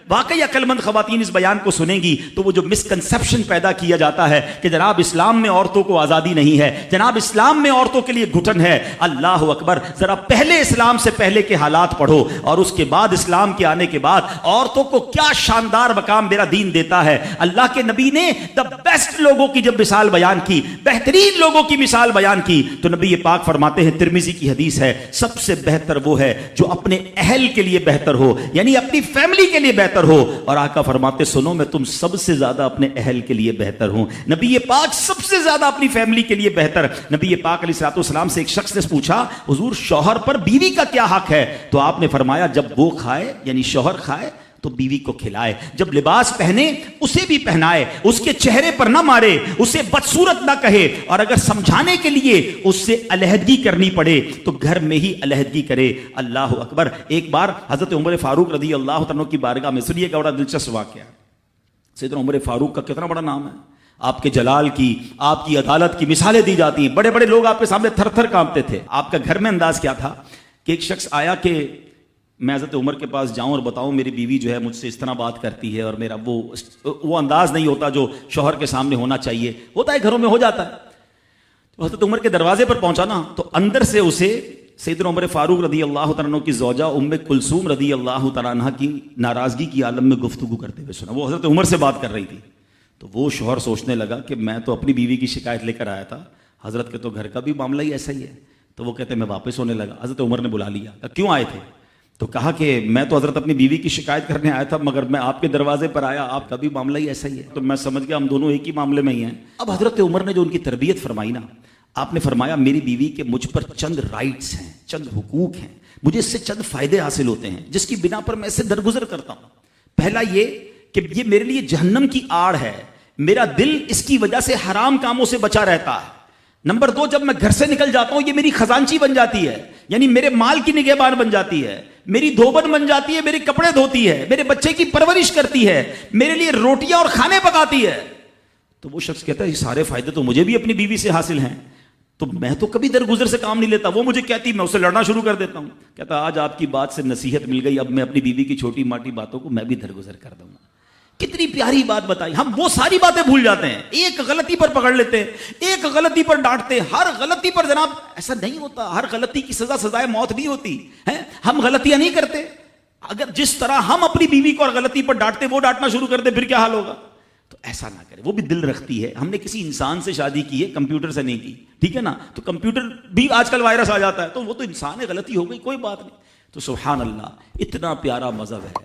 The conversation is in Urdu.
واقعی عقل مند خواتین اس بیان کو سنیں گی تو وہ جو مسکنسپشن پیدا کیا جاتا ہے کہ جناب اسلام میں عورتوں کو آزادی نہیں ہے، جناب اسلام میں عورتوں کے لیے گھٹن ہے، اللہ اکبر، ذرا پہلے اسلام سے پہلے کے حالات پڑھو اور اس کے بعد اسلام کے آنے کے بعد عورتوں کو کیا شاندار مقام میرا دین دیتا ہے۔ اللہ کے نبی نے دا بیسٹ لوگوں کی جب مثال بیان کی، بہترین لوگوں کی مثال بیان کی، تو نبی پاک فرماتے ہیں، ترمذی کی حدیث ہے، سب سے بہتر وہ ہے جو اپنے اہل کے لیے بہتر ہو، یعنی اپنی فیملی کے لیے بہتر ہو، اور آقا فرماتے سنو میں تم سب سے زیادہ اپنے اہل کے لیے بہتر ہوں۔ نبی پاک سب سے زیادہ اپنی فیملی کے لیے بہتر۔ نبی پاک علیہ الصلوۃ والسلام سے ایک شخص نے پوچھا، حضور شوہر پر بیوی کا کیا حق ہے؟ تو آپ نے فرمایا جب وہ کھائے یعنی شوہر کھائے تو بیوی کو کھلائے، جب لباس پہنے اسے بھی پہنائے، اس کے چہرے پر نہ مارے، اسے بدصورت نہ کہے، اور اگر سمجھانے کے لیے اس سے علیحدگی کرنی پڑے تو گھر میں ہی علیحدگی کرے۔ اللہ اکبر۔ ایک بار حضرت عمر فاروق رضی اللہ عنہ کی بارگاہ میں، سنیے گا بڑا دلچسپ واقعہ۔ سیدنا عمر فاروق کا کتنا بڑا نام ہے، آپ کے جلال کی، آپ کی عدالت کی مثالیں دی جاتی ہیں، بڑے بڑے لوگ آپ کے سامنے تھر تھر کانپتے تھے۔ آپ کا گھر میں انداز کیا تھا کہ ایک شخص آیا کہ میں حضرت عمر کے پاس جاؤں اور بتاؤں میری بیوی جو ہے مجھ سے اس طرح بات کرتی ہے، اور میرا وہ انداز نہیں ہوتا جو شوہر کے سامنے ہونا چاہیے، ہوتا ہے گھروں میں ہو جاتا ہے۔ تو حضرت عمر کے دروازے پر پہنچا نا، تو اندر سے اسے سیدنا عمر فاروق رضی اللہ تعالیٰ عنہ کی زوجہ ام کلثوم رضی اللہ تعالیٰ عنہ کی ناراضگی کی عالم میں گفتگو کرتے ہوئے سنا۔ وہ حضرت عمر سے بات کر رہی تھی، تو وہ شوہر سوچنے لگا کہ میں تو اپنی بیوی کی شکایت لے کر آیا تھا، حضرت کے تو گھر کا بھی معاملہ ہی ایسا ہی ہے۔ تو وہ کہتے میں واپس ہونے لگا، حضرت عمر نے بلا لیا، کہا کیوں آئے تھے؟ تو کہا کہ میں تو حضرت اپنی بیوی کی شکایت کرنے آیا تھا، مگر میں آپ کے دروازے پر آیا، آپ کا بھی معاملہ ہی ایسا ہی ہے، تو میں سمجھ گیا ہم دونوں ایک ہی معاملے میں ہی ہیں۔ اب حضرت عمر نے جو ان کی تربیت فرمائی نا، آپ نے فرمایا میری بیوی کے مجھ پر چند رائٹس ہیں، چند حقوق ہیں، مجھے اس سے چند فائدے حاصل ہوتے ہیں جس کی بنا پر میں اس سے درگزر کرتا ہوں۔ پہلا یہ کہ یہ میرے لیے جہنم کی آڑ ہے، میرا دل اس کی وجہ سے حرام کاموں سے بچا رہتا ہے۔ نمبر دو، جب میں گھر سے نکل جاتا ہوں یہ میری خزانچی بن جاتی ہے، یعنی میرے مال کی نگہبان بن جاتی ہے، میری دھوبن بن جاتی ہے، میرے کپڑے دھوتی ہے، میرے بچے کی پرورش کرتی ہے، میرے لیے روٹیاں اور کھانے پکاتی ہے۔ تو وہ شخص کہتا ہے یہ سارے فائدے تو مجھے بھی اپنی بیوی سے حاصل ہیں، تو میں تو کبھی درگزر سے کام نہیں لیتا، وہ مجھے کہتی میں اسے لڑنا شروع کر دیتا ہوں۔ کہتا آج آپ کی بات سے نصیحت مل گئی، اب میں اپنی بیوی کی چھوٹی ماٹی باتوں کو میں بھی درگزر کر دوں گا۔ کتنی پیاری بات بتائی، ہم وہ ساری باتیں بھول جاتے ہیں، ایک غلطی پر پکڑ لیتے ہیں، ایک غلطی پر ڈانٹتے، ہر غلطی پر جناب ایسا نہیں ہوتا، ہر غلطی کی سزا سزائے موت نہیں ہوتی ہے، ہم غلطیاں نہیں کرتے۔ اگر جس طرح ہم اپنی بیوی کو اور غلطی پر ڈانٹتے وہ ڈانٹنا شروع کر دے پھر کیا حال ہوگا؟ تو ایسا نہ کرے، وہ بھی دل رکھتی ہے، ہم نے کسی انسان سے شادی کی ہے، کمپیوٹر سے نہیں کی، ٹھیک ہے نا؟ تو کمپیوٹر بھی آج کل وائرس آ جاتا ہے، تو وہ تو انسان ہے، غلطی ہو گئی کوئی بات نہیں۔ تو سبحان اللہ، اتنا پیارا مذہب ہے۔